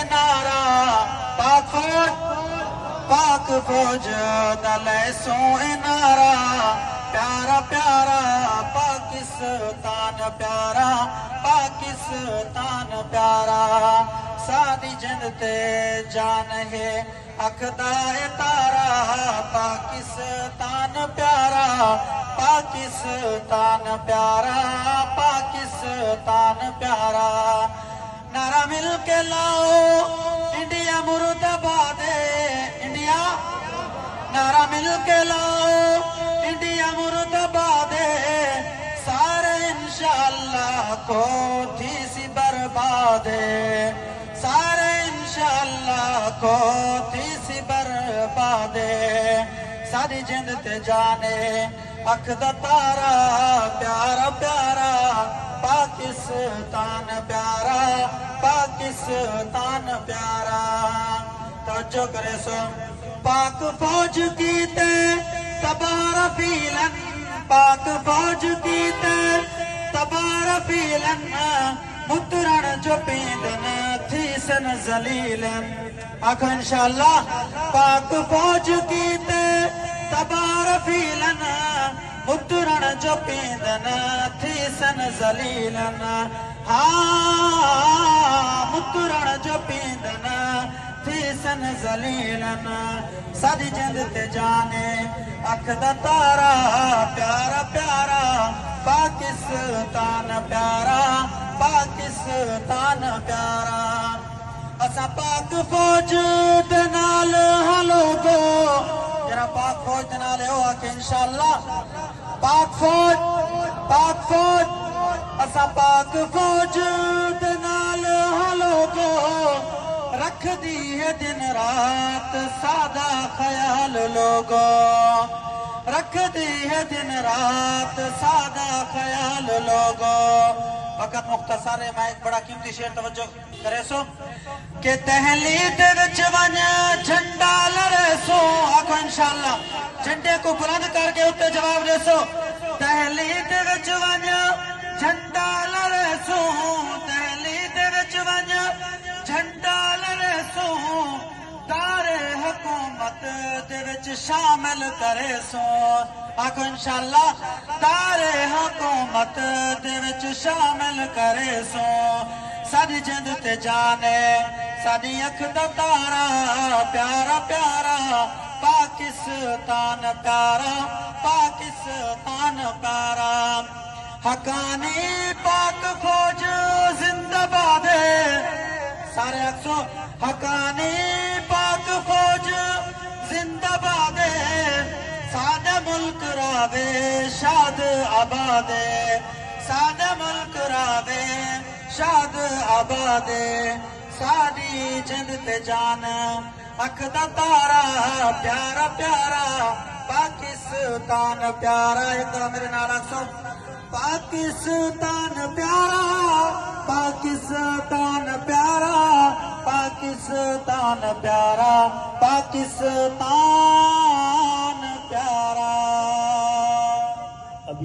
نارا پاک فوج دلے سو نارا پیارا پیارا پاکستان پیارا پاکستان پیارا ساری جن تے جان ہے اکھدا تارا پاکستان پیارا پاکستان پیارا پاکستان پیارا نعرہ مل کے لاؤ انڈیا مرد آباد انڈیا نعرہ مل کے لاؤ انڈیا مرد آباد سارے انشاءاللہ کو تھی سی برباد سارے انشاءاللہ کو تھی سی برباد ساری جند تے جانے اکھ دا تارا پیارا پیارا پاکستان پیارا پاکستان پیارا توجہ کرے سو پاک فوج کیتے تبارہ فیلن پاک فوج کیتے تبارہ فیلن مترن جو پیندن تھیسن زلیلن آکھو انشاءاللہ پاک فوج کیتے تبارہ فیلن مترن جو پیندن تھیسن زلیلن مترن جو پیندن تھیسن زلیلن ساری جند تے جانے اکھ دا تارا پیارا پیارا پاکستان پیارا پاکستان پیارا اسا پاک فوج دے نال ہلو گو جرا پاک فوج دے نال ہو آکے انشاءاللہ پاک فوج اسا پاک فوج دے نال ہلو گو رکھ دی ہے دن رات سادہ خیال لوگو رکھ دی ہے دن رات سادہ خیال لوگو فقط مختصر ہے میں ایک بڑا قیمتی شعر توجہ کرے سو کہ دہلی دے وچ ون جھنڈا لڑے سو آکھو انشاءاللہ جھنڈے کو بلند کر کے اتے جواب دے سو دہلی دے وچ ون جھنڈا لڑے سو دہلی دے وچ ون جھنڈا لڑے سو دارے حکومت دے وچ شامل کرے سو آکھو انشاءاللہ دارے حکومت دے وچ شامل کرے سو ساری جند تے جانے ساری اکھ دا تارا پیارا پیارا پاکستان پیارا پاکستان پیارا حقانی پاک فوج زندہ باد سارے اکسو حقانی پاک فوج زندہ باد سادہ ملک راوے شاد آباد سادہ ملک راوے شاد آباد ساری جند تے جان اکھ دا تارا پیارا پیارا پاکستان پیارا ایک طرح میرے نال اکسو پاکستان پیارا پاکستان پیارا پاکستان پیارا پاکستان